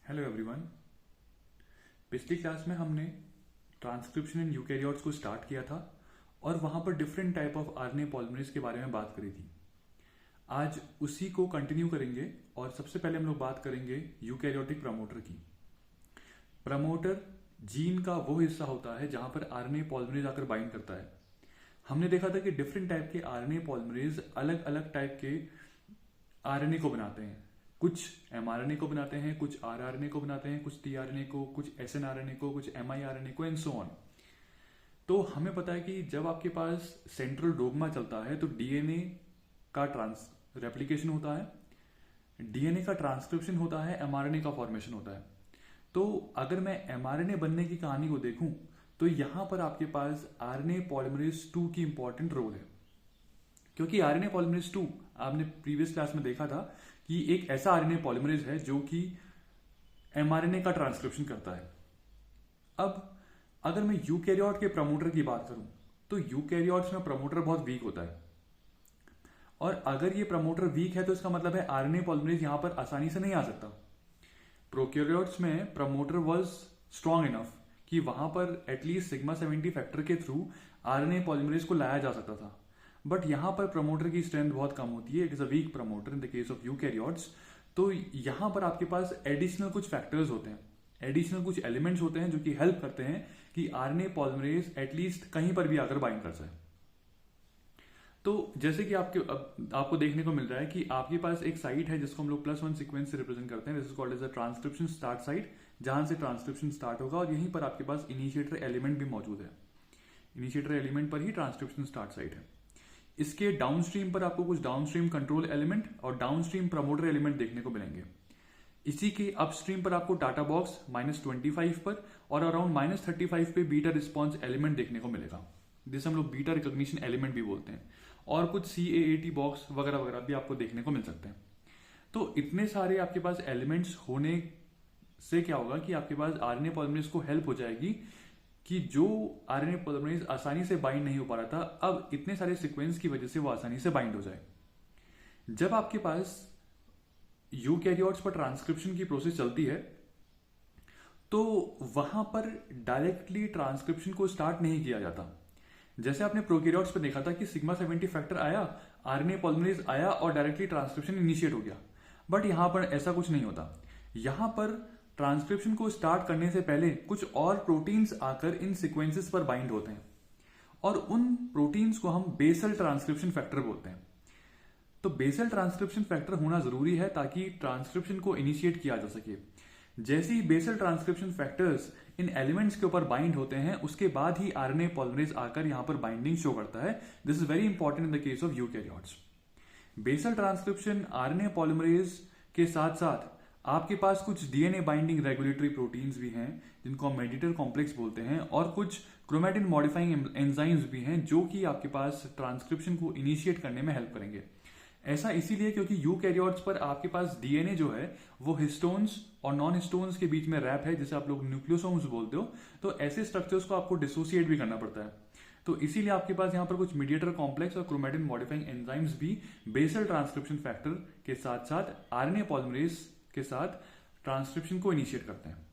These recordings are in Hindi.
Hello everyone. पिछली क्लास में हमने ट्रांसक्रिप्शन इन यूकैरियोट्स को स्टार्ट किया था और वहां पर different type of RNA polymerase के बारे में बात करी थी। आज उसी को कंटिन्यू करेंगे और सबसे पहले हम लोग बात करेंगे यूकैरियोटिक प्रमोटर की। प्रमोटर जीन का वो हिस्सा होता है जहां पर आरएनए पॉलिमरेज आकर बाइंड करता है। हमने देखा था कि डिफरेंट टाइप के आरएनए पॉलिमरेज अलग अलग टाइप के आरएनए को बनाते हैं। कुछ एमआरएनए को बनाते हैं, कुछ आरआरएनए को बनाते हैं, कुछ टीआरएनए को, कुछ एसएनआरएनए को, कुछ एमआईआरएनए को एंड सो ऑन। तो हमें पता है कि जब आपके पास सेंट्रल डोग्मा चलता है तो डीएनए का रेप्लिकेशन होता है, डीएनए का ट्रांसक्रिप्शन होता है, एमआरएनए का फॉर्मेशन होता है। तो अगर मैं एमआरएनए बनने की कहानी को देखूं तो यहां पर आपके पास आरएनए पॉलिमरेज 2 की इंपॉर्टेंट रोल है, क्योंकि आरएनए पॉलिमरेज 2 आपने प्रीवियस क्लास में देखा था कि एक ऐसा आरएनए पॉलिमरेज है जो कि एमआरएनए का ट्रांसक्रिप्शन करता है। अब अगर मैं यूकैरियोट के प्रमोटर की बात करूं तो यूकैरियोट्स में प्रमोटर बहुत वीक होता है, और अगर ये प्रमोटर वीक है तो इसका मतलब है आरएनए पॉलिमरेज यहां पर आसानी से नहीं आ सकता। प्रोकैरियोट्स में प्रमोटर वाज स्ट्रांग इनफ कि वहां पर एटलीस्ट सिग्मा 70 फैक्टर के थ्रू आरएनए पॉलिमरेज को लाया जा सकता था, बट यहां पर प्रमोटर की स्ट्रेंथ बहुत कम होती है। It is a weak promoter in the case of eukaryotes. तो यहां पर आपके पास एडिशनल कुछ फैक्टर्स होते हैं, एडिशनल कुछ एलिमेंट्स होते हैं जो कि हेल्प करते हैं कि आरएनए पॉलिमरेज एटलीस्ट कहीं पर भी आकर बाइंड कर जाए। तो जैसे कि आपको देखने को मिल रहा है कि आपके पास एक साइट है जिसको हम लोग +1 सीक्वेंस से रिप्रेजेंट करते हैं। This is called as a transcription start site, जहां से ट्रांसक्रिप्शन स्टार्ट होगा, और यहीं पर आपके पास इनिशिएटर एलिमेंट भी मौजूद है। इनिशिएटर एलिमेंट पर ही ट्रांसक्रिप्शन स्टार्ट साइट है। इसके डाउनस्ट्रीम पर आपको कुछ डाउनस्ट्रीम कंट्रोल एलिमेंट और डाउनस्ट्रीम प्रमोटर एलिमेंट देखने को मिलेंगे। इसी के अपस्ट्रीम पर आपको डाटा बॉक्स -25 पर और अराउंड -35 पे बीटा रिस्पॉन्स एलिमेंट देखने को मिलेगा, जिसे हम लोग बीटा रिकॉग्निशन एलिमेंट भी बोलते हैं, और कुछ CAAT बॉक्स वगैरह वगैरह भी आपको देखने को मिल सकते हैं। तो इतने सारे आपके पास एलिमेंट्स होने से क्या होगा कि आपके पास आरएनए पॉलिमरेज को हेल्प हो जाएगी कि जो आरएनए पॉलिमरेज आसानी से बाइंड नहीं हो पा रहा था, अब इतने सारे सीक्वेंस की वजह से वो आसानी से बाइंड हो जाए। जब आपके पास यूकैरियोट्स पर ट्रांसक्रिप्शन की प्रोसेस चलती है तो वहां पर डायरेक्टली ट्रांसक्रिप्शन को स्टार्ट नहीं किया जाता। जैसे आपने प्रोकैरियोट्स पर देखा था कि सिग्मा 70 फैक्टर आया, आरएनए पॉलिमरेज आया और डायरेक्टली ट्रांसक्रिप्शन इनिशिएट हो गया, बट यहां पर ऐसा कुछ नहीं होता। यहां पर ट्रांसक्रिप्शन को स्टार्ट करने से पहले कुछ और प्रोटीन्स आकर इन सीक्वेंसेस पर बाइंड होते हैं, और उन प्रोटीन्स को हम बेसल ट्रांसक्रिप्शन फैक्टर बोलते हैं। तो बेसल ट्रांसक्रिप्शन फैक्टर होना जरूरी है ताकि ट्रांसक्रिप्शन को इनिशिएट किया जा सके। जैसे ही बेसल ट्रांसक्रिप्शन फैक्टर्स इन एलिमेंट्स के ऊपर बाइंड होते हैं, उसके बाद ही आरएनए पॉलिमरेज आकर यहां पर बाइंडिंग शो करता है। This is very important in the case of eukaryotes. Basal transcription RNA polymerase के साथ साथ आपके पास कुछ डीएनए बाइंडिंग रेगुलेटरी प्रोटीन्स भी हैं जिनको हम मेडिएटर कॉम्प्लेक्स बोलते हैं, और कुछ क्रोमैटिन मॉडिफाइंग एंजाइम्स भी हैं जो कि आपके पास ट्रांसक्रिप्शन को इनिशिएट करने में हेल्प करेंगे। ऐसा इसीलिए क्योंकि यूकैरियोट्स पर आपके पास डीएनए जो है वो हिस्टोन्स और नॉन हिस्टोन्स के बीच में रैप है, जिसे आप लोग न्यूक्लियोसोम्स बोलते हो। तो ऐसे स्ट्रक्चर्स को आपको डिसोसिएट भी करना पड़ता है। तो इसीलिए आपके पास यहां पर कुछ मीडिएटर कॉम्प्लेक्स और क्रोमैटिन मॉडिफाइंग एंजाइम्स भी बेसल ट्रांसक्रिप्शन फैक्टर के साथ साथ आरएनए पॉलिमरेज के साथ ट्रांसक्रिप्शन को इनिशिएट करते हैं।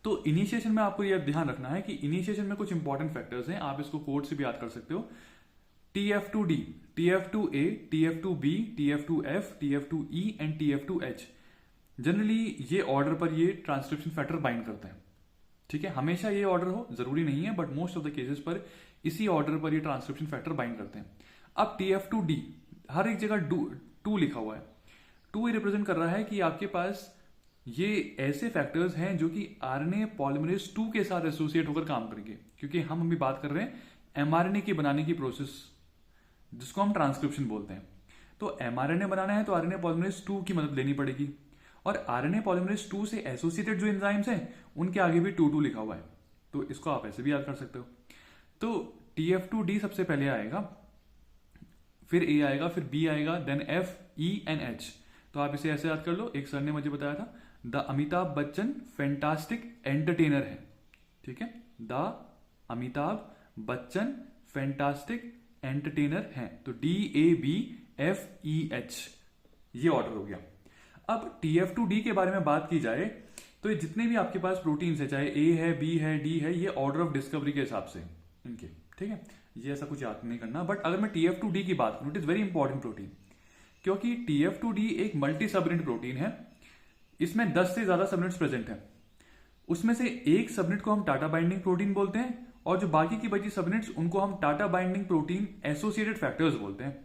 तो इनिशिएशन में आपको यह ध्यान रखना है कि इनिशिएशन में कुछ इंपॉर्टेंट फैक्टर्स हैं, आप इसको कोड से भी याद कर सकते हो। TF2D, TF2A, TF2B, TF2F, TF2E and TF2H। Generally ये ऑर्डर पर ये ट्रांसक्रिप्शन फैक्टर बाइंड करते हैं। ठीक है, हमेशा ये ऑर्डर हो जरूरी नहीं है, but most of the cases पर इसी ऑर्डर पर ये ट्रांसक्रिप्शन फैक्टर बाइंड करते हैं। अब TF2D, हर एक जगह 2 लिखा हुआ है। 2 ये रिप्रेजेंट कर रहा है कि आपके पास ये ऐसे फैक्टर्स हैं जो कि आरएनए पॉलिमरेज 2 के साथ एसोसिएट होकर काम करेंगे, क्योंकि हम अभी बात कर रहे हैं एमआरएनए की बनाने की प्रोसेस, जिसको हम ट्रांसक्रिप्शन बोलते हैं। तो एमआरएनए बनाना है तो आरएनए पॉलिमरेज 2 की मदद लेनी पड़ेगी, और आरएनए पॉलिमरेज 2 से एसोसिएटेड जो एंजाइम्स हैं उनके आगे भी 2 लिखा हुआ है। तो इसको आप ऐसे भी याद कर सकते हो। तो TF2D सबसे पहले आएगा, फिर A आएगा, फिर B आएगा, then F, E and H। तो आप इसे ऐसे याद कर लो, एक सर ने मुझे बताया था, the Amitabh Bachchan fantastic entertainer है। ठीक है, the Amitabh Bachchan fantastic entertainer है। तो DABFEH ये ऑर्डर हो गया। अब TF2D के बारे में बात की जाए तो ये जितने भी आपके पास प्रोटीन्स है, चाहे ए है, बी है, डी है, ये ऑर्डर ऑफ डिस्कवरी के हिसाब से इनके, ठीक है, ये ऐसा कुछ याद नहीं करना। बट अगर मैं TF2D की बात करूं, it is very important protein, क्योंकि TF2D एक मल्टी सबनेट प्रोटीन है। इसमें 10 से ज्यादा सबनेट्स प्रेजेंट हैं। उसमें से एक सबनेट को हम टाटा बाइंडिंग प्रोटीन बोलते हैं, और जो बाकी की बची सबनेट्स उनको हम TATA binding protein associated factors बोलते हैं।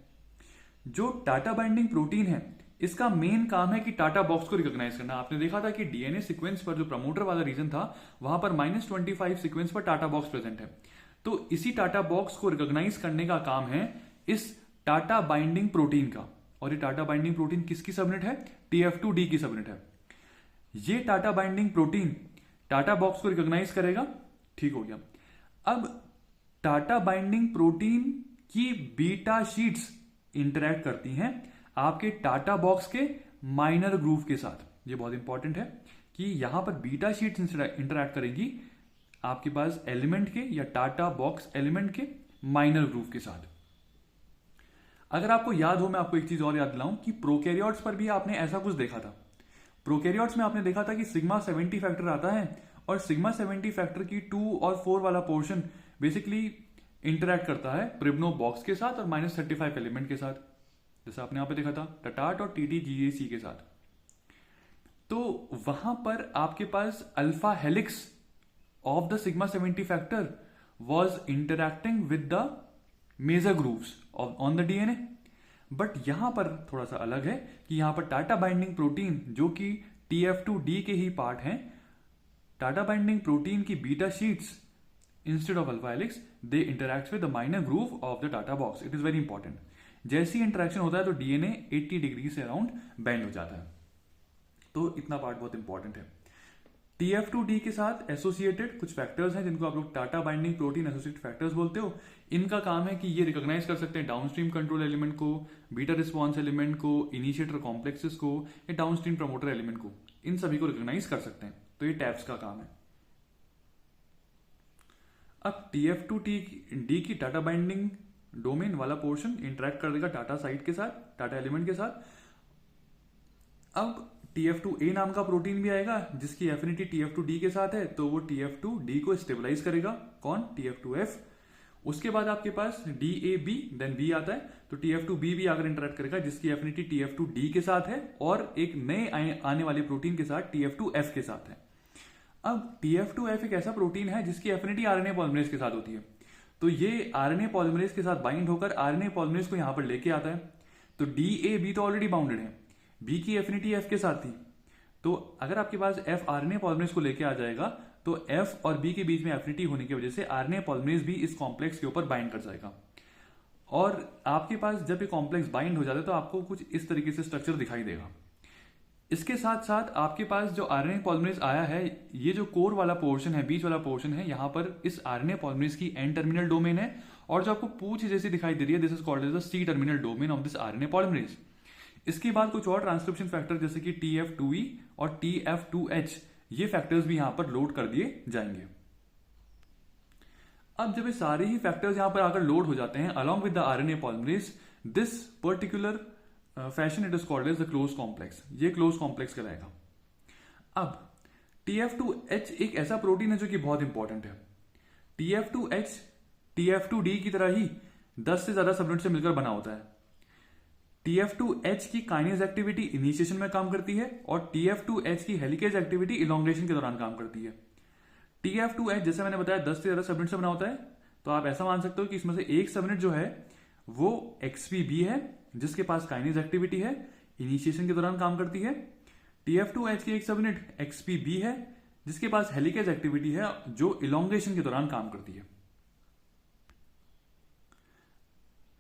जो टाटा बाइंडिंग प्रोटीन है, इसका मेन काम है कि टाटा बॉक्स को रिकॉग्नाइज करना। आपने देखा था कि डीएनए सीक्वेंस पर जो प्रमोटर वाला रीजन था, वहां पर -25 सीक्वेंस पर टाटा बॉक्स प्रेजेंट है। तो इसी टाटा बॉक्स को रिकॉग्नाइज करने का काम है इस टाटा बाइंडिंग प्रोटीन का। और ये टाटा बाइंडिंग प्रोटीन किसकी सबनेट है? TF2D की सबनेट है। ये TATA binding protein TATA box को रिकॉग्नाइज करेगा, ठीक हो गया। अब टाटा बाइंडिंग प्रोटीन की बीटा शीट्स इंटरैक्ट करती हैं आपके टाटा बॉक्स के माइनर ग्रूव के साथ। ये बहुत इंपॉर्टेंट है कि यहां पर बीटा शीट्स इंटरैक्ट करेंगी आपके पास एलिमेंट के या टाटा बॉक्स एलिमेंट के माइनर ग्रूव के साथ। अगर आपको याद हो, मैं आपको एक चीज और याद दिलाऊं कि प्रोकैरियोट्स पर भी आपने ऐसा कुछ देखा था। प्रोकैरियोट्स में आपने देखा था कि सिग्मा 70 फैक्टर आता है, और सिग्मा 70 फैक्टर की 2 और 4 वाला पोर्शन बेसिकली इंटरैक्ट करता है प्रिब्नो बॉक्स के साथ और -35 एलिमेंट के साथ, जैसा आपने यहां पे देखा था टटाट और TTGAC के साथ। तो वहां पर आपके पास alpha helix of the sigma 70 factor was interacting with the major grooves on the DNA. But यहां पर थोड़ा सा अलग है कि यहां पर टाटा बाइंडिंग प्रोटीन जो कि TF2D के ही पार्ट हैं, टाटा बाइंडिंग प्रोटीन की beta sheets instead of alpha helix they interact with the minor groove of the TATA box. It is very important. जैसी इंटरेक्शन होता है तो डीएनए 80 डिग्री से अराउंड बेंड हो जाता है। तो इतना पार्ट बहुत इंपॉर्टेंट है। TF2D के साथ एसोसिएटेड कुछ फैक्टर्स हैं जिनको आप लोग TATA binding protein associated factors बोलते हो। इनका काम है कि ये रिकॉग्नाइज कर सकते हैं डाउनस्ट्रीम कंट्रोल एलिमेंट को, बीटा रिस्पॉन्स एलिमेंट को, इनिशिएटर कॉम्प्लेक्सेस को, या डाउनस्ट्रीम प्रमोटर एलिमेंट को, इन सभी को रिकॉग्नाइज कर सकते हैं। तो ये टैप्स का काम है। अब TF2D की टाटा बाइंडिंग डोमेन वाला पोर्शन इंटरैक्ट कर देगा टाटा साइट के साथ, टाटा एलिमेंट के साथ। अब TF2A नाम का प्रोटीन भी आएगा जिसकी एफिनिटी TF2D के साथ है, तो वो TF2D को स्टेबलाइज करेगा। कौन? TF2F। उसके बाद आपके पास DAB देन B आता है, तो TF2B भी आकर इंटरैक्ट करेगा जिसकी एफिनिटी TF2D के साथ है, और एक नए आने वाले प्रोटीन के साथ TF2F के साथ है। अब TF2F एक ऐसा प्रोटीन है जिसकी एफिनिटी RNA पॉलिमरेज के साथ होती है। तो ये RNA पॉलिमरेज के साथ बाइंड होकर RNA पॉलिमरेज को यहां पर लेके आता है। तो DAB तो ऑलरेडी बाउंडेड है, B की एफिनिटी F के साथ थी। तो अगर आपके पास F RNA पॉलिमरेज को लेके आ जाएगा तो F और B के बीच में एफिनिटी होने की वजह से RNA पॉलिमरेज भी इस कॉम्प्लेक्स के ऊपर बाइंड कर जाएगा। और आपके पास जब ये कॉम्प्लेक्स बाइंड हो जाता है तो आपको कुछ इस तरीके से स्ट्रक्चर दिखाई देगा। इसके साथ साथ आपके पास जो RNA पॉलिमरेज आया है, ये जो कोर वाला पोर्शन है, बीच वाला पोर्शन है, यहां पर इस RNA पॉलिमरेज की एन टर्मिनल डोमेन है, और जो आपको पूंछ जैसी दिखाई दे रही है, this is called as the C terminal domain of this RNA polymerase. इसके बाद कुछ और ट्रांसक्रिप्शन फैक्टर जैसे कि TF2E और TF2H, ये फैक्टर्स भी यहां पर लोड कर दिए जाएंगे। अब जब ये सारे ही फैक्टर्स यहां पर आकर लोड हो जाते हैं along with the RNA polymerase, this particular fashion it is called as the close complex. ये क्लोज कॉम्प्लेक्स कहलाएगा। अब TF2H एक ऐसा प्रोटीन है जो कि बहुत इंपॉर्टेंट है। TF2H TF2D की तरह ही 10 से ज्यादा सबनेट से मिलकर बना होता है। TF2H की काइनेज एक्टिविटी इनिशिएशन में काम करती है, और TF2H की हेलिकेज एक्टिविटी इलोंगेशन के दौरान काम करती है। TF2H जैसे मैंने बताया 10 से ज्यादा सबनेट से बना होता है, तो आप ऐसा मान सकते हो कि इसमें से एक सबनेट जो है वो XPB है जिसके पास काइनेज एक्टिविटी है, इनिशिएशन के दौरान काम करती है। TF2H की एक सबनेट XPB है जिसके पास हेलिकेज एक्टिविटी है जो इलोंगेशन के दौरान काम करती है।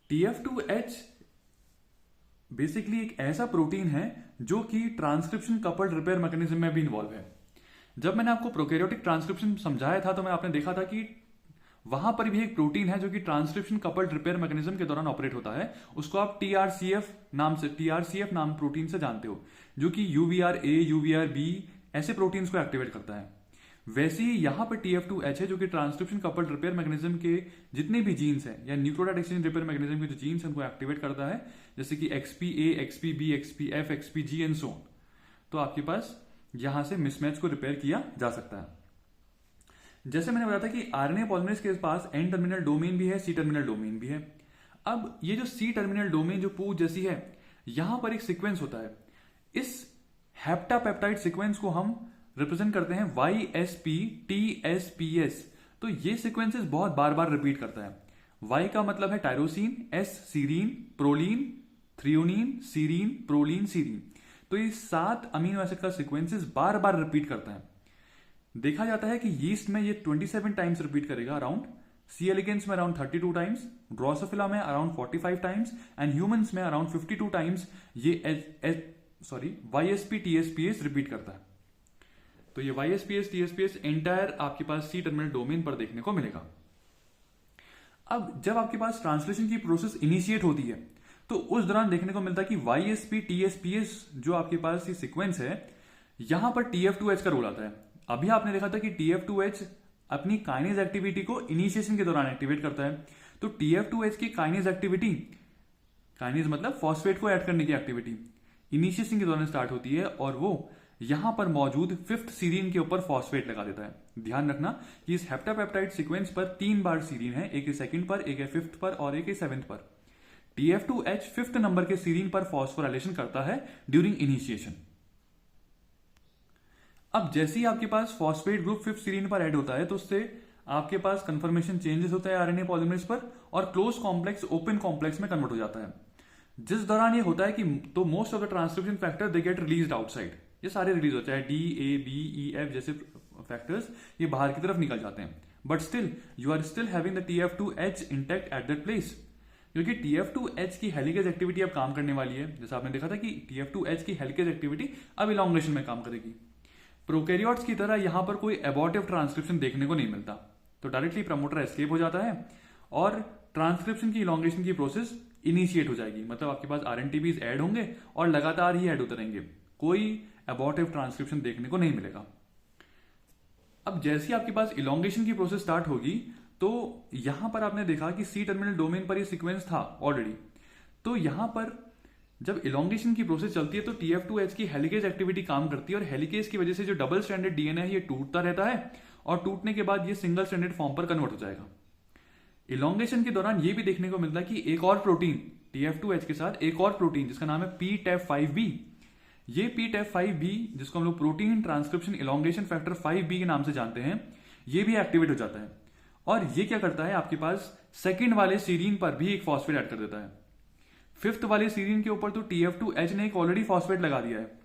TF2H बेसिकली एक ऐसा प्रोटीन है जो कि ट्रांसक्रिप्शन कपल्ड रिपेयर मैकेनिज्म में भी इन्वॉल्व है। जब मैंने आपको प्रोकैरियोटिक ट्रांसक्रिप्शन समझाया था तो मैं आपने देखा था कि वहां पर भी एक प्रोटीन है जो कि ट्रांसक्रिप्शन कपल्ड रिपेयर मैकेनिज्म के दौरान ऑपरेट होता है। उसको आप TRCF नाम प्रोटीन से जानते हो, जो कि UVRA, UVRB ऐसे प्रोटीन्स को एक्टिवेट करता है। वैसे ही यहां पर TF2H है जो कि ट्रांसक्रिप्शन कपल्ड रिपेयर मैकेनिज्म के जितने भी जीन्स हैं या न्यूक्लियोटाइड एक्सचेंज रिपेयर मैकेनिज्म के जो जीन्स हैं उनको एक्टिवेट करता है, जैसे कि XPA, XPB, XPF, XPG and so on. तो आपके पास यहां से मिसमैच को रिपेयर किया जा सकता है। जैसे मैंने बताया था कि आरएनए पॉलीमरेज के पास एन टर्मिनल डोमेन भी है, सी टर्मिनल डोमेन भी है। अब ये जो सी टर्मिनल डोमेन जो पूछ जैसी है, यहां पर एक सीक्वेंस होता है। इस हेप्टापेप्टाइड सीक्वेंस को हम रिप्रेजेंट करते हैं YSP-TSPS। तो ये सीक्वेंसेस बहुत बार बार रिपीट करता है। Y का मतलब है tyrosine, S serine, proline, threonine, serine, proline, serine. तो ये 7 अमीनो एसिड का सीक्वेंसेस बार बार रिपीट करता है। देखा जाता है कि यीस्ट में ये 27 टाइम्स रिपीट करेगा अराउंड, सी एलिगेंस में अराउंड 32 टाइम्स, ड्रोसोफिला में अराउंड 45 टाइम्स एंड ह्यूमंस में अराउंड 52 टाइम्स ये YSP-TSPS रिपीट करता है। तो ये YSPS-TSPS एंटायर आपके पास सी टर्मिनल डोमेन पर देखने को मिलेगा। अब जब आपके पास ट्रांसलेशन की प्रोसेस इनिशिएट होती है तो उस दौरान देखने को मिलता है कि YSP-TSPS जो आपके पास ये सीक्वेंस है, यहां पर TF2H का रोल आता है। अभी आपने देखा था कि TF2H अपनी काइनेज एक्टिविटी को इनिशिएशन के दौरान एक्टिवेट करता है। तो TF2H की काइनेज एक्टिविटी, काइनेज मतलब फॉस्फेट को ऐड करने की एक्टिविटी, इनिशिएशन के दौरान स्टार्ट होती है और वो यहां पर मौजूद 5th सीरीन के ऊपर फॉस्फेट लगा देता है। ध्यान रखना कि इस हेप्टापेप्टाइड सीक्वेंस पर 3 बार सीरीन है, एक है 2nd पर, एक है 5th पर और एक है 7th पर। TF2H 5th नंबर के सीरीन पर फॉस्फोराइलेशन करता है ड्यूरिंग इनिशिएशन। अब जैसे ही आपके पास फॉस्फेट ग्रुप 5th सीरीन पर ऐड होता है तो उससे आपके पास कंफर्मेशन चेंजेस होता है आरएनए पॉलीमरेज पर और क्लोज कॉम्प्लेक्स ओपन कॉम्प्लेक्स में कन्वर्ट हो जाता है। जिस दौरान ये होता है कि तो most of the transcription factor they get released outside. ये सारे रिलीज होते हैं, D, A, B, E, F जैसे फैक्टर्स ये बाहर की तरफ निकल जाते हैं। But still you are still having the TF2H intact at that place, क्योंकि TF2H की हेलिकेज एक्टिविटी अब काम करने वाली है। जैसा आपने देखा था कि TF2H की हेलिकेज एक्टिविटी अब इलॉन्गेशन में काम करेगी। प्रोकैरियोट्स की तरह यहां पर कोई एबॉर्टिव ट्रांसक्रिप्शन देखने को नहीं मिलता, तो डायरेक्टली प्रमोटर एस्केप हो जाता है और ट्रांसक्रिप्शन की इलॉन्गेशन की प्रोसेस इनिशिएट हो जाएगी। मतलब आपके पास RNTBs ऐड होंगे और लगातार ही ऐड होते रहेंगे, कोई एबॉर्टिव ट्रांसक्रिप्शन देखने को नहीं मिलेगा। अब जैसे ही आपके पास इलॉन्गेशन की प्रोसेस स्टार्ट होगी तो यहां पर आपने देखा कि सी टर्मिनल डोमेन पर ये सीक्वेंस था ऑलरेडी। तो यहां पर जब इलॉन्गेशन की प्रोसेस चलती है तो TF2H की हेलिकेज एक्टिविटी काम करती है और हेलिकेज की वजह से जो डबल स्ट्रैंडेड डीएनए है ये टूटता रहता है और टूटने के बाद ये सिंगल स्ट्रैंडेड फॉर्म पर कन्वर्ट हो जाएगा। इलॉन्गेशन के दौरान ये भी देखने को मिलता है कि एक और प्रोटीन TF2H के साथ एक और प्रोटीन जिसका नाम है PTEF5B, ये PTEF5B जिसको हम लोग protein transcription elongation factor 5B के नाम से जानते हैं, ये भी एक्टिवेट हो जाता है और ये क्या करता है आपके पास सेकंड वाले सीरीन पर भी एक फॉस्फेट ऐड कर देता है। 5th वाले सीरीन के ऊपर तो TF2H ने एक ऑलरेडी फॉस्फेट लगा दिया है,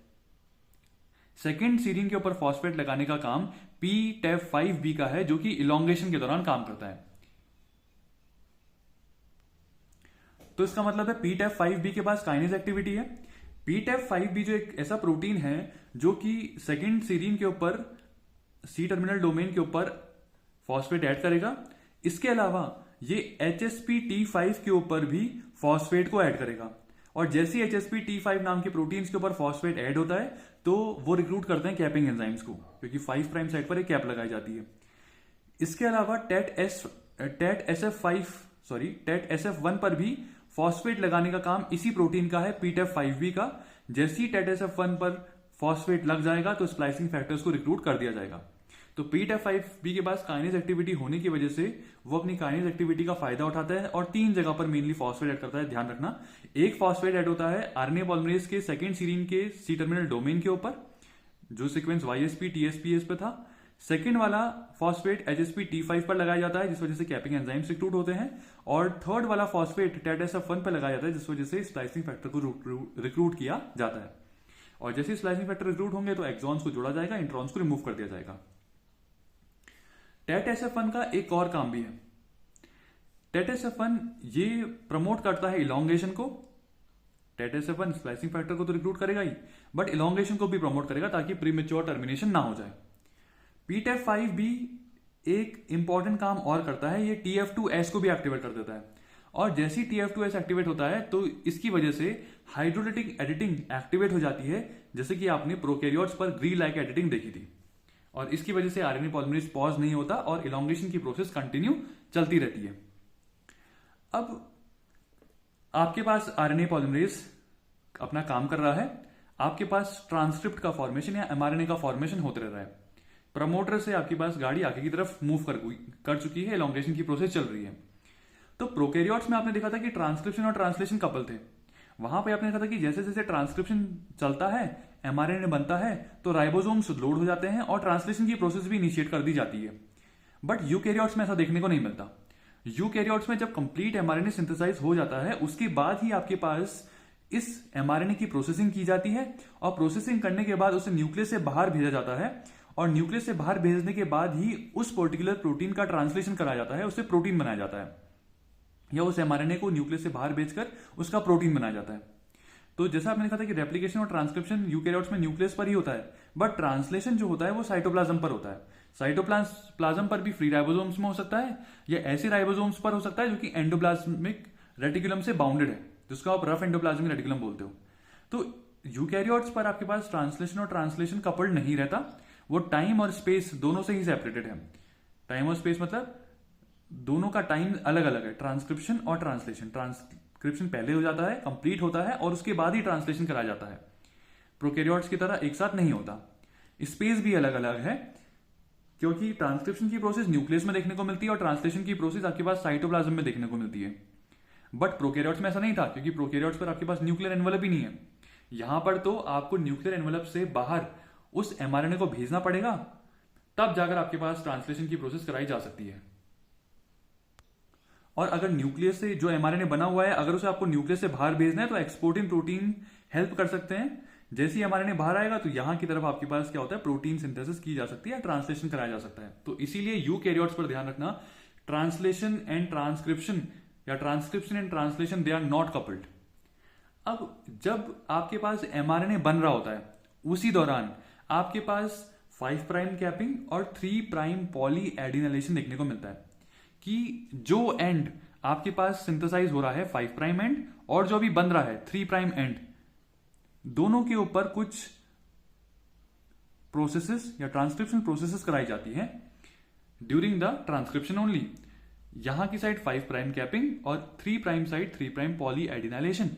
सेकंड सीरीन के ऊपर फॉस्फेट लगाने का काम PTEF5B का है जो कि इलॉन्गेशन के दौरान काम करता है। तो इसका मतलब है PTEF5B के पास काइनेज एक्टिविटी है। PTEF5B जो एक ऐसा प्रोटीन है जो कि सेकंड सीरीन के ऊपर सी टर्मिनल डोमेन के ऊपर फॉस्फेट ऐड करेगा। इसके अलावा ये HSP-T5 के ऊपर भी फॉस्फेट को ऐड करेगा और जैसे ही HSP-T5 नाम के प्रोटीन्स के ऊपर फॉस्फेट ऐड होता है तो वो रिक्रूट करते हैं कैपिंग एंजाइम्स को, क्योंकि 5 प्राइम साइड पर एक कैप लगाई जाती है। इसके अलावा TET-SF1 पर भी फॉस्फेट लगाने का काम इसी प्रोटीन का है, PTEF5B का। जैसे ही TET-SF1 पर फॉस्फेट लग जाएगा तो स्प्लाइसिंग फैक्टर्स को रिक्रूट कर दिया जाएगा। तो PTEF5B के पास काइनेज एक्टिविटी होने की वजह से वो अपनी काइनेज एक्टिविटी का फायदा उठाता है और 3 जगह पर मेनली फॉस्फेट ऐड करता है। ध्यान रखना, एक फॉस्फेट ऐड होता है आरएनए पॉलीमरेज के सेकंड सीरीन के सी टर्मिनल डोमेन के ऊपर जो सीक्वेंस YSP-TSPS पे था। सेकंड वाला फॉस्फेट HSP-T5 पर लगाया जाता है जिस वजह से कैपिंग एंजाइम्स रिक्रूट होते हैं और थर्ड वाला फॉस्फेट TET-SF1 पर लगाया जाता है जिस वजह से स्प्लाइसिंग फैक्टर को रिक्रूट किया जाता है। और जैसे स्प्लाइसिंग फैक्टर रिक्रूट होंगे तो एक्सॉन्स को जोड़ा जाएगा, इंट्रॉन्स को रिमूव कर दिया जाएगा। TET-SF1 का एक और काम भी है। TET-SF1 ये प्रमोट करता है इलॉन्गेशन को। TET-SF1 स्प्लाइसिंग फैक्टर को तो रिक्रूट करेगा ही, बट इलॉन्गेशन को भी प्रमोट करेगा ताकि प्रीमेच्योर टर्मिनेशन ना हो जाए। PTEF5B एक इंपॉर्टेंट काम और करता है, ये TF2S को भी एक्टिवेट कर देता है और जैसे ही TF2S एक्टिवेट होता है तो इसकी वजह से हाइड्रोलिटिक एडिटिंग एक्टिवेट हो जाती है, जैसे कि आपने प्रोकैरियोट्स पर ग्री लाइक एडिटिंग देखी थी। और इसकी वजह से आरएनए पॉलीमरेज पॉज नहीं होता और इलॉन्गेशन की प्रोसेस कंटिन्यू चलती रहती है। अब आपके पास आरएनए पॉलीमरेज अपना काम कर रहा है, आपके पास ट्रांसक्रिप्ट का फॉर्मेशन या एमआरएनए का फॉर्मेशन होते रह रहा है। प्रमोटर से आपके पास गाड़ी आगे की तरफ मूव कर चुकी है, एलोंगेशन की प्रोसेस चल रही है। तो प्रोकैरियोट्स में आपने देखा था कि ट्रांसक्रिप्शन और ट्रांसलेशन कपल थे। वहां पे आपने देखा था कि जैसे जैसे ट्रांसक्रिप्शन चलता है, एमआरएनए बनता है, तो राइबोसोम्स लोड हो जाते हैं और ट्रांसलेशन की प्रोसेस भी इनिशिएट कर दी जाती है। बट यूकैरियोट्स में ऐसा देखने को नहीं मिलता। यूकैरियोट्स में जब कंप्लीट एमआरएनए सिंथेसाइज हो जाता है, उसके बाद ही आपके पास इस एमआरएनए की प्रोसेसिंग की जाती है और प्रोसेसिंग करने के बाद उसे न्यूक्लियस से बाहर भेजा जाता है और न्यूक्लियस से बाहर भेजने के बाद ही उस पर्टिकुलर प्रोटीन का ट्रांसलेशन कराया जाता है, उससे प्रोटीन बनाया जाता है, या उस एमआरएनए को न्यूक्लियस से बाहर भेजकर उसका प्रोटीन बनाया जाता है। तो जैसा आपने देखा था कि रेप्लिकेशन और ट्रांसक्रिप्शन यूकैरियोट्स में न्यूक्लियस पर ही होता है, बट ट्रांसलेशन जो होता है वो साइटोप्लाज्म पर होता है। साइटोप्लाज्म पर भी फ्री राइबोसोम्स में हो सकता है या ऐसे राइबोसोम्स पर हो सकता है जो कि एंडोप्लाज्मिक रेटिकुलम से बाउंडेड है, जिसको आप रफ एंडोप्लाज्मिक रेटिकुलम बोलते हो। तो यूकैरियोट्स पर आपके पास ट्रांसलेशन और ट्रांसलेशन कपल्ड नहीं रहता, वो टाइम और स्पेस दोनों से ही सेपरेटेड है। टाइम और स्पेस मतलब दोनों का टाइम अलग अलग है, ट्रांसक्रिप्शन और ट्रांसलेशन। ट्रांसक्रिप्शन पहले हो जाता है, कंप्लीट होता है और उसके बाद ही ट्रांसलेशन कराया जाता है। प्रोकैरियोट्स की तरह एक साथ नहीं होता। स्पेस भी अलग अलग है, क्योंकि ट्रांसक्रिप्शन की प्रोसेस न्यूक्लियस में देखने को मिलती है और ट्रांसलेशन की प्रोसेस आपके पास साइटोप्लाज्म में देखने को मिलती है। बट प्रोकैरियोट्स में ऐसा नहीं था, क्योंकि प्रोकैरियोट्स पर आपके पास न्यूक्लियर एनवेलप ही नहीं है। यहां पर तो आपको न्यूक्लियर एनवेलप से बाहर उस एमआरएनए को भेजना पड़ेगा, तब जाकर आपके पास ट्रांसलेशन की प्रोसेस कराई जा सकती है। और अगर न्यूक्लियस से जो एमआरएनए बना हुआ है, अगर उसे आपको न्यूक्लियस से बाहर भेजना है तो एक्सपोर्टिंग प्रोटीन हेल्प कर सकते हैं। जैसे ही एमआरएनए बाहर आएगा तो यहां की तरफ आपके पास क्या होता है, प्रोटीन सिंथेसिस की जा सकती है, ट्रांसलेशन कराया जा सकता है। तो इसीलिए यूकैरियोट्स पर ध्यान रखना, ट्रांसलेशन एंड ट्रांसक्रिप्शन या transcription and translation they are not coupled. अब जब आपके पास एमआरएनए बन रहा होता है, उसी दौरान आपके पास 5 प्राइम कैपिंग और 3 प्राइम पॉली एडिनाइलेशन देखने को मिलता है कि जो एंड आपके पास सिंथेसाइज हो रहा है 5 प्राइम एंड और जो अभी बन रहा है 3 प्राइम एंड, दोनों के ऊपर कुछ प्रोसेसेस या ट्रांसक्रिप्शन प्रोसेसेस कराई जाती है ड्यूरिंग द ट्रांसक्रिप्शन ओनली। यहां की साइड 5 प्राइम कैपिंग और 3 prime side 3 prime poly adenylation,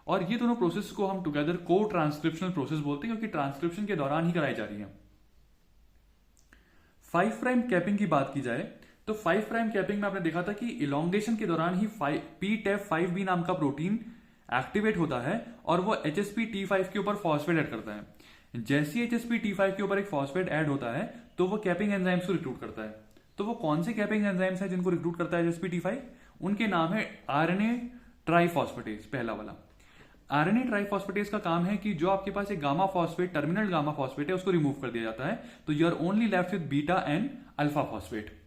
और ये दोनों प्रोसेस को हम टुगेदर को ट्रांसक्रिप्शनल प्रोसेस बोलते हैं, क्योंकि ट्रांसक्रिप्शन के दौरान ही कराई जा रही है। 5 प्राइम कैपिंग की बात की जाए तो 5 प्राइम कैपिंग में आपने देखा था कि इलोंगेशन के दौरान ही PTEF5B नाम का प्रोटीन एक्टिवेट होता है और वो HSP-T5 के ऊपर फॉस्फेट ऐड करता है। जैसे ही HSP-T5 के ऊपर एक फॉस्फेट ऐड होता है तो वो कैपिंग एंजाइम्स को रिक्रूट करता है। तो वो कौन से कैपिंग एंजाइम्स हैं जिनको रिक्रूट करता है HSP-T5? उनके नाम है RNA ट्राइफॉस्फेटेज। पहला वाला RNA ट्राइफॉस्फेटेज का काम है कि जो आपके पास एक gamma phosphate, terminal gamma phosphate है, उसको रिमूव कर दिया जाता है, तो you are only left with beta and alpha phosphate.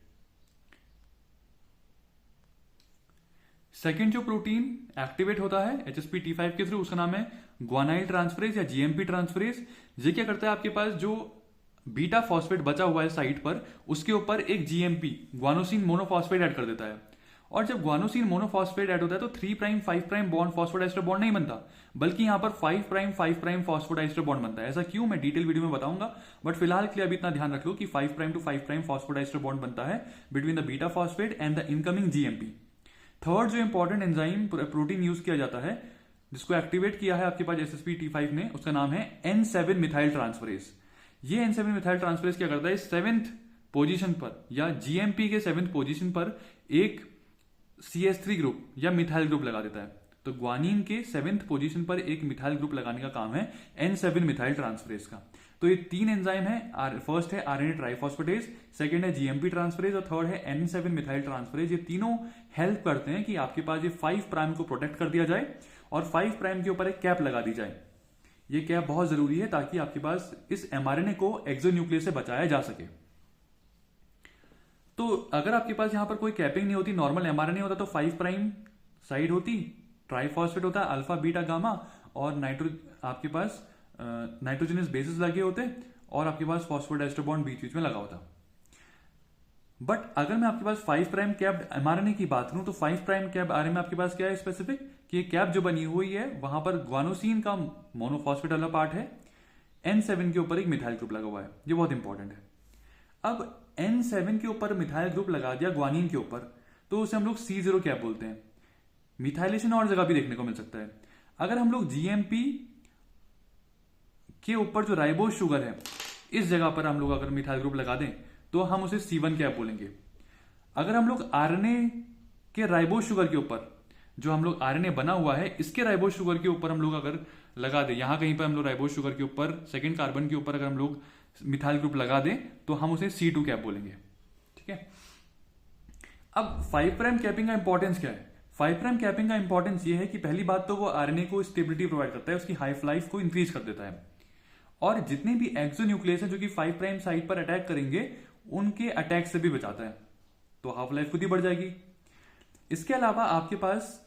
Second जो प्रोटीन एक्टिवेट होता है HSP-T5 के थ्रू, उसका नाम है ग्वानाइल ट्रांसफरेज या GMP ट्रांसफरेज। ये क्या करता है, आपके पास जो बीटा फॉस्फेट बचा हुआ है साइड पर, उसके ऊपर एक GMP ग्वानोसिन मोनोफॉस्फेट ऐड कर देता है। और जब ग्वानोसिन मोनोफॉस्फेट ऐड होता है तो 3 prime 5 prime bond phosphodiester bond नहीं बनता, बल्कि यहां पर 5 प्राइम फॉस्फोडाइस्टर बॉन्ड बनता है। ऐसा क्यों, मैं डिटेल वीडियो में बताऊंगा, बट फिलहाल के लिए अभी इतना ध्यान रख लो कि 5 prime to 5 prime phosphodiester bond बनता है between the beta phosphate and the incoming GMP। Third जो इंपॉर्टेंट एंजाइम प्रोटीन यूज किया जाता है जिसको एक्टिवेट किया है आपके पास HSP-T5 ने, उसका नाम है N7 मिथाइल ट्रांसफरेज। ये N7 मिथाइल ट्रांसफरेज क्या करता है, 7th पोजीशन पर या GMP के 7th पोजीशन पर एक CH3 ग्रुप या मिथाइल ग्रुप लगा देता है। तो ग्वानिन के 7th पोजीशन पर एक मिथाइल ग्रुप लगाने का काम है N7 मिथाइल ट्रांसफरेज का। तो ये 3 एंजाइम है, फर्स्ट है RNA ट्राइफॉस्फेटेज, सेकंड है GMP ट्रांसफरेज और थर्ड है N7 मिथाइल ट्रांसफरेज। ये तीनों हेल्प करते हैं कि आपके पास ये 5 प्राइम को प्रोटेक्ट कर दिया जाए और 5 प्राइम के ऊपर एक कैप लगा दी जाए। ये कैप बहुत जरूरी है ताकि आपके पास इस एमआरएनए को एक्सोन्यूक्लियस से बचाया जा सके। तो अगर आपके पास यहां पर कोई कैपिंग नहीं होती, नॉर्मल एमआरएनए होता, तो 5 प्राइम साइड होती, ट्राइफॉस्फेट होता, अल्फा बीटा गामा, और आपके पास नाइट्रोजनस बेसिस लगे होते और आपके पास फॉस्फोडाइस्टर बॉन्ड बीच बीच में लगा होता। बट अगर मैं आपके पास 5 प्राइम कैप एमआरएनए की बात करूं तो 5 प्राइम कैप आरएनए में आपके पास क्या है स्पेसिफिक, कि कैप जो बनी हुई है वहां पर ग्वानोसिन का मोनोफॉस्फेट वाला पार्ट है, N7 के ऊपर एक मिथाइल ग्रुप लगा हुआ है। ये बहुत इंपॉर्टेंट है। अब N7 के ऊपर मिथाइल ग्रुप लगा दिया ग्वानिन के ऊपर, तो उसे हम लोग C0 कैप बोलते हैं। मिथाइलेशन और जगह भी देखने को मिल सकता है। अगर हम लोग GMP के ऊपर जो राइबोज शुगर है, इस जगह पर हम लोग अगर मिथाइल ग्रुप लगा दें तो हम उसे C1 कैप बोलेंगे। अगर हम लोग आरएनए के राइबोज शुगर के ऊपर, जो हम लोग आरएनए बना हुआ है इसके राइबोज शुगर के ऊपर हम लोग अगर लगा दें, यहां कहीं पर हम लोग राइबोज शुगर के ऊपर सेकेंड कार्बन के ऊपर अगर हम लोग मिथाइल ग्रुप लगा दें तो हम उसे C2 कैप बोलेंगे। ठीक है। अब 5 प्राइम कैपिंग का इंपॉर्टेंस क्या है? 5 प्राइम कैपिंग का इंपॉर्टेंस ये है कि पहली बात तो वो आरएनए को स्टेबिलिटी प्रोवाइड करता है, उसकी हाइफ लाइफ को इंक्रीज कर देता है, और जितने भी एक्सोन्यूक्लियस हैं जो कि 5 प्राइम साइट पर अटैक करेंगे उनके अटैक से भी बचाता है, तो हाफ लाइफ खुद ही बढ़ जाएगी। इसके अलावा आपके पास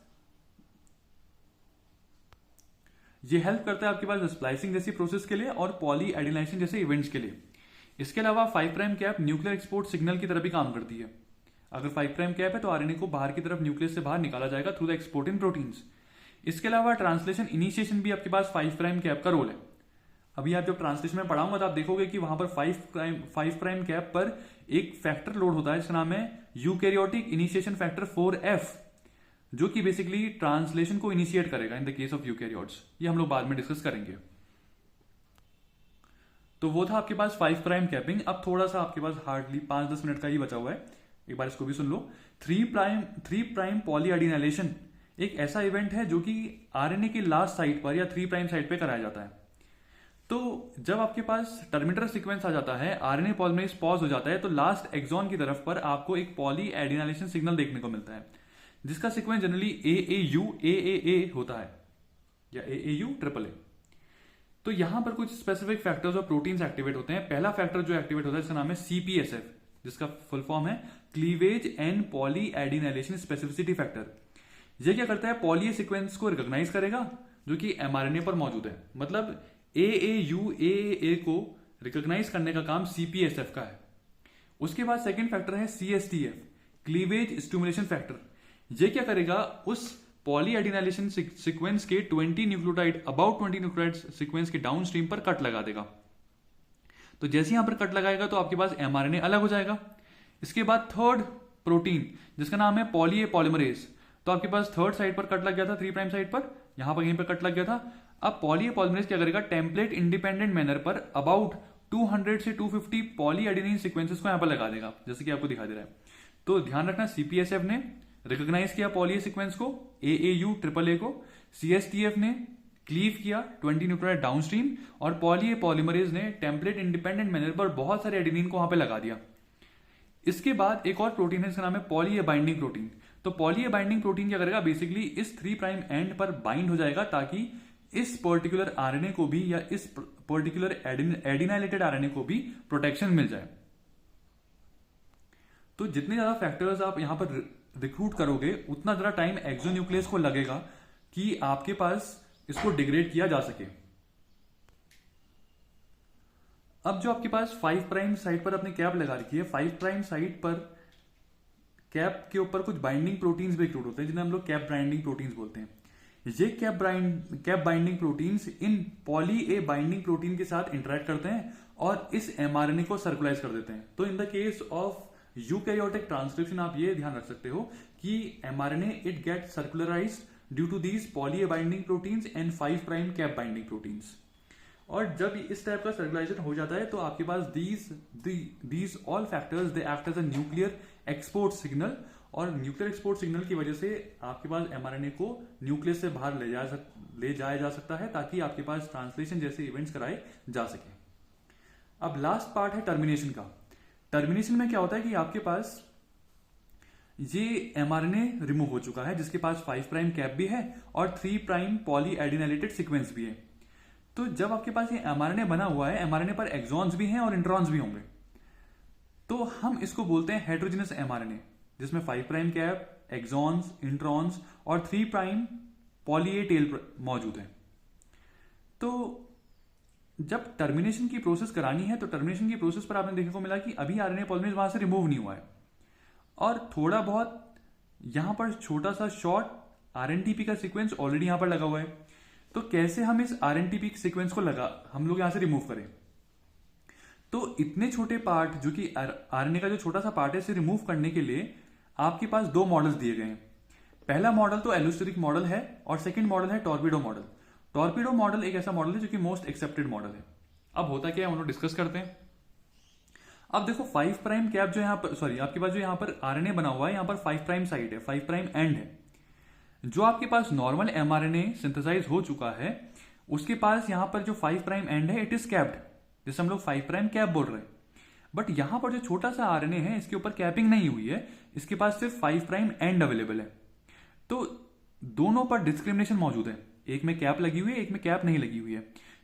ये हेल्प करता है आपके पास स्प्लाइसिंग जैसी प्रोसेस के लिए और पॉली एडिनाइजिन जैसे इवेंट्स के लिए। इसके अलावा 5 prime cap nuclear export signal की तरह भी काम करती है। अगर 5 प्राइम कैप है तो आरएनए को बाहर की तरफ न्यूक्लियस से बाहर निकाला जाएगा थ्रू द एक्सपोर्टिंग प्रोटीन्स। इसके अलावा ट्रांसलेशन इनिशिएशन भी आपके पास 5 प्राइम कैप का रोल है। अभी आप जब ट्रांसलेशन में पढ़ाऊंगा तो आप देखोगे कि वहां पर 5 प्राइम कैप पर एक फैक्टर लोड होता है जिसका नाम है यूकैरियोटिक इनिशिएशन फैक्टर 4F, जो कि बेसिकली ट्रांसलेशन को इनिशिएट करेगा इन द केस ऑफ यूकैरियोट्स। ये हम लोग बाद में डिस्कस करेंगे। तो वो था आपके पास 5 प्राइम कैपिंग। अब थोड़ा सा आपके पास हार्डली 5-10 मिनट का ही बचा हुआ है, एक बार इसको भी सुन लो। 3 प्राइम पॉलीएडिनाइलेशन एक ऐसा इवेंट है जो कि आरएनए की लास्ट साइट पर या 3 प्राइम साइट पर कराया जाता है। तो जब आपके पास टर्मिनेटर सीक्वेंस आ जाता है, आरएनए पॉलीमरेज पॉज हो जाता है, तो लास्ट एक्सॉन की तरफ पर आपको एक पॉलीएडिनाइलेशन सिग्नल देखने को मिलता है जिसका सीक्वेंस जनरली AAU AAA होता है या AAU AAA। तो यहां पर कुछ स्पेसिफिक फैक्टर्स और प्रोटीन्स एक्टिवेट होते हैं। पहला फैक्टर जो एक्टिवेट होता है इसका नाम है CPSF, जिसका फुल फॉर्म है cleavage and poly adenylation specificity factor. यह क्या करता है? पॉली सीक्वेंस को रिकॉग्नाइज करेगा जो कि एमआरएनए पर मौजूद है। मतलब AAU AAA को रिकॉग्नाइज करने का काम CPSF का है। उसके बाद सेकेंड फैक्टर है CSTF, क्लीवेज स्टिमुलेशन फैक्टर। यह क्या करेगा? उस पॉली एडिनाइलेशन सीक्वेंस के 20 न्यूक्लियोटाइड अबाउट 20 न्यूक्लियोटाइड सीक्वेंस के डाउन स्ट्रीम पर कट लगा देगा। तो जैसे यहां पर कट लगाएगा तो आपके पास एमआरएनए अलग हो जाएगा। इसके बाद थर्ड प्रोटीन जिसका नाम है पॉली ए पॉलीमरेज, तो आपके पास थर्ड साइड पर कट लग गया था, 3 प्राइम साइड पर, यहां पर कहीं पर कट लग गया था। अब पॉली ए पॉलीमरेज क्या करेगा? टेम्पलेट इंडिपेंडेंट मैनर पर अबाउट 200 से 250 पॉली एडिनिन सीक्वेंसेस को यहां पर लगा देगा, जैसे कि आपको दिखाई दे रहा है। तो ध्यान रखना, CPSF ने रिकॉग्नाइज किया पॉली सीक्वेंस को, AAU AAA को, CSTF ने क्लीव किया 20 न्यूक्लियोटाइड डाउनस्ट्रीम, और पॉली ए पॉलीमरेज ने टेम्पलेट इंडिपेंडेंट मैनर पर बहुत सारे एडिनिन को वहां पे लगा दिया। इसके बाद एक और प्रोटीन है जिसका नाम है पॉली ए बाइंडिंग प्रोटीन। तो पॉली ए बाइंडिंग प्रोटीन क्या करेगा? बेसिकली इस 3 प्राइम एंड पर बाइंड हो जाएगा ताकि इस पर्टिकुलर आरएनए को भी या इस पर्टिकुलर एडिनाइलेटेड आरएनए को भी प्रोटेक्शन मिल जाए। तो जितने ज्यादा फैक्टर्स आप यहां पर रिक्रूट करोगे उतना ज्यादा टाइम एक्सोन्यूक्लियस को लगेगा कि आपके पास इसको डिग्रेड किया जा सके। अब जो आपके पास 5 प्राइम साइट पर अपने कैप लगा रखी है, 5 प्राइम साइट पर कैप के ऊपर कुछ बाइंडिंग प्रोटीन्स भी रिक्रूट होते हैं जिन्हें हम लोग कैप बाइंडिंग प्रोटीन्स बोलते हैं। ये cap binding proteins in poly A binding protein के साथ इंटरेक्ट करते हैं और इस एमआरएनए को सर्कुलाइज कर देते हैं। तो in the case of eukaryotic transcription आप ये ध्यान रख सकते हो कि mRNA it get circularized due to these poly A binding proteins and 5 prime cap binding proteins. और जब इस टाइप का सर्कुलाइजेशन हो जाता है तो आपके पास these all factors they act as a nuclear export signal, और न्यूक्लियर एक्सपोर्ट सिग्नल की वजह से आपके पास एमआरएनए को न्यूक्लियस से बाहर ले जाया जा सकता है ताकि आपके पास ट्रांसलेशन जैसे इवेंट्स कराए जा सके। अब लास्ट पार्ट है टर्मिनेशन का। टर्मिनेशन में क्या होता है कि आपके पास ये एमआरएनए रिमूव हो चुका है जिसके पास 5 प्राइम कैप भी है और 3 प्राइम पॉली एडिनाइलेटेड सीक्वेंस भी है। तो जब आपके पास ये एमआरएनए बना हुआ है, एमआरएनए पर एक्सॉन्स भी हैं और इंट्रॉन्स भी होंगे, तो हम इसको बोलते हैं हेटेरोजेनस एमआरएनए, जिसमें 5 प्राइम कैप, एक्सॉन्स, इंट्रॉन्स और 3 प्राइम पॉली ए टेल मौजूद है। तो जब टर्मिनेशन की प्रोसेस करानी है तो टर्मिनेशन की प्रोसेस पर आपने देखने को मिला कि अभी आरएनए पॉलीमरेज वहां से रिमूव नहीं हुआ है और थोड़ा बहुत यहां पर छोटा सा शॉर्ट आरएनटीपी का सीक्वेंस ऑलरेडी यहां पर लगा हुआ है। तो कैसे हम इस आरएनटीपी सीक्वेंस को हम लोग यहां से रिमूव करें? तो इतने छोटे पार्ट जो कि आरएनए का जो छोटा सा पार्ट है इसे रिमूव करने के लिए आपके पास 2 मॉडल्स दिए गए हैं। पहला मॉडल तो एलोस्टेरिक मॉडल है और सेकंड मॉडल है टॉर्पिडो मॉडल। टॉर्पीडो मॉडल एक ऐसा मॉडल है जो कि मोस्ट एक्सेप्टेड मॉडल है। अब होता क्या है, हम लोग डिस्कस करते हैं। अब देखो 5 प्राइम कैप जो यहाँ पर, सॉरी आपके पास जो यहाँ पर आरएनए बना हुआ है, यहाँ पर 5 प्राइम साइड है, 5 प्राइम एंड है। जो आपके पास नॉर्मल एमआरएनए सिंथेसाइज हो चुका है उसके पास यहाँ पर जो 5 प्राइम एंड है इट इज कैप्ड, जैसे हम लोग 5 प्राइम कैप बोल रहे हैं। बट यहां पर जो छोटा सा आरएनए है इसके ऊपर कैपिंग नहीं हुई है, इसके पास सिर्फ 5 प्राइम एंड अवेलेबल है। तो दोनों पर डिस्क्रिमिनेशन मौजूद है, एक में कैप लगी हुई है, एक में कैप नहीं लगी हुई है।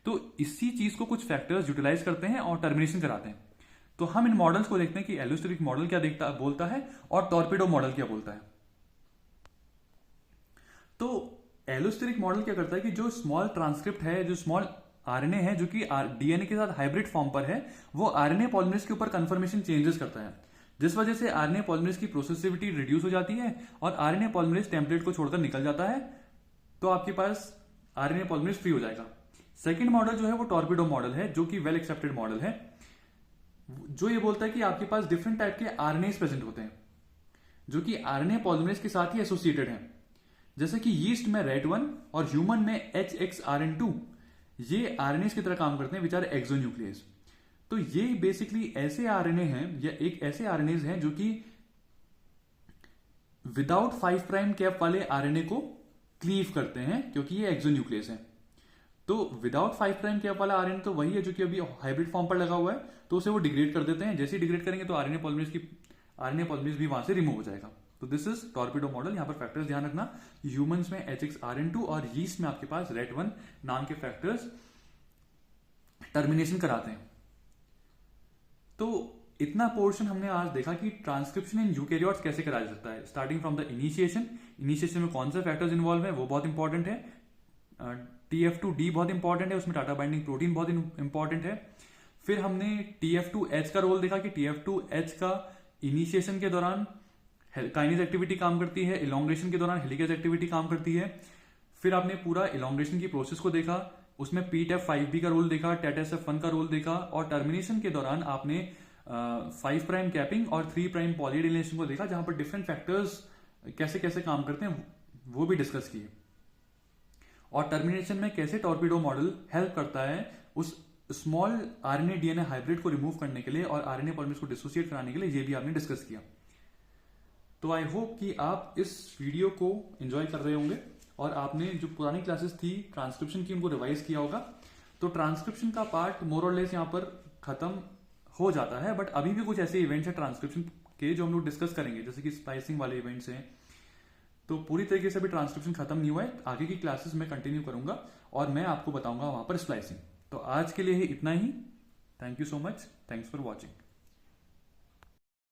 तो इसी चीज को कुछ फैक्टर्स यूटिलाइज करते हैं और टर्मिनेशन कराते हैं। तो हम इन मॉडल्स को देखते हैं कि एलोस्टेरिक मॉडल क्या बोलता है और टॉर्पीडो मॉडल क्या बोलता है। तो एलोस्टेरिक मॉडल क्या करता है कि जो स्मॉल ट्रांसक्रिप्ट है, जो स्मॉल आरएनए है जो कि डीएनए के साथ हाइब्रिड फॉर्म पर है, वो आरएनए पॉलिमरेज के ऊपर कंफर्मेशन चेंजेस करता है, जिस वजह से आरएनए पॉलिमरेज की प्रोसेसिविटी रिड्यूस हो जाती है और आरएनए पॉलिमरेज टेम्पलेट को छोड़कर निकल जाता है। तो आपके पास आरएनए पॉलिमरेज फ्री हो जाएगा। सेकंड मॉडल जो है वो टॉर्पीडो मॉडल है, जो कि वेल एक्सेप्टेड मॉडल है, जो ये बोलता है कि आपके पास डिफरेंट टाइप के आरएनए प्रेजेंट होते हैं जो कि आरएनए पॉलिमरेज के साथ ही एसोसिएटेड हैं। जैसे कि यीस्ट में RET1 और ह्यूमन में HXRN2, ये आरएनए की तरह काम करते हैं विच आर एक्सोन्यूक्लियस। तो ये बेसिकली ऐसे आरएनए हैं या एक ऐसे आरएनए हैं जो कि विदाउट 5 प्राइम कैप वाले आरएनए को क्लीव करते हैं क्योंकि ये एक्सोन्यूक्लियस है। तो विदाउट 5 प्राइम कैप वाला आरएनए तो वही है जो कि अभी हाइब्रिड फॉर्म पर लगा हुआ है, तो उसे वो डिग्रेड कर देते हैं। जैसे ही डिग्रेड करेंगे तो आरएनए पॉलिमरेज भी वहां से रिमूव हो जाएगा। तो दिस इज टॉर्पीडो मॉडल। यहां पर फैक्टर्स ध्यान रखना, ह्यूमंस में HXRN2 और यीस्ट में आपके पास RET1 नाम के फैक्टर्स टर्मिनेशन कराते हैं। तो इतना पोर्शन हमने आज देखा कि ट्रांसक्रिप्शन इन यूकैरियोट्स कैसे कराया जाता है, स्टार्टिंग फ्रॉम द इनिशिएशन में कौन से फैक्टर्स इन्वॉल्व है वो बहुत इंपॉर्टेंट है, TF2D बहुत इंपॉर्टेंट है, उसमें टाटा बाइंडिंग प्रोटीन बहुत इंपॉर्टेंट है। फिर हमने TF2H का रोल देखा कि TF2H का इनिशिएशन के दौरान काइनेज एक्टिविटी काम करती है, इलॉन्ग्रेशन के दौरान हेलिकेज एक्टिविटी काम करती है। फिर आपने पूरा इलॉन्ग्रेशन की प्रोसेस को देखा, उसमें PTF5B का रोल देखा, TATSF1 का रोल देखा, और टर्मिनेशन के दौरान आपने 5 प्राइम कैपिंग और 3 प्राइम पॉलीडेलेशन को देखा, जहां पर डिफरेंट फैक्टर्स कैसे कैसे काम करते हैं वो भी डिस्कस किए। और टर्मिनेशन में कैसे टॉर्पीडो मॉडल हेल्प करता है उस स्मॉल आरएनए डीएनए हाइब्रिड को रिमूव करने के लिए और आरएनए पॉलिमरेज को डिसोसिएट कराने के लिए, ये भी आपने डिस्कस किया। तो आई होप कि आप इस वीडियो को एंजॉय कर रहे होंगे और आपने जो पुरानी क्लासेस थी ट्रांसक्रिप्शन की उनको रिवाइज किया होगा। तो ट्रांसक्रिप्शन का पार्ट मोर और लेस यहाँ पर खत्म हो जाता है, बट अभी भी कुछ ऐसे इवेंट्स हैं ट्रांसक्रिप्शन के जो हम लोग डिस्कस करेंगे, जैसे कि स्प्लाइसिंग वाले इवेंट्स हैं। तो पूरी तरीके से भी ट्रांसक्रिप्शन खत्म नहीं हुआ है, आगे की क्लासेस में कंटिन्यू करूंगा और मैं आपको बताऊंगा वहां पर स्प्लाइसिंग। तो आज के लिए इतना ही। Thank you so much, thanks for watching.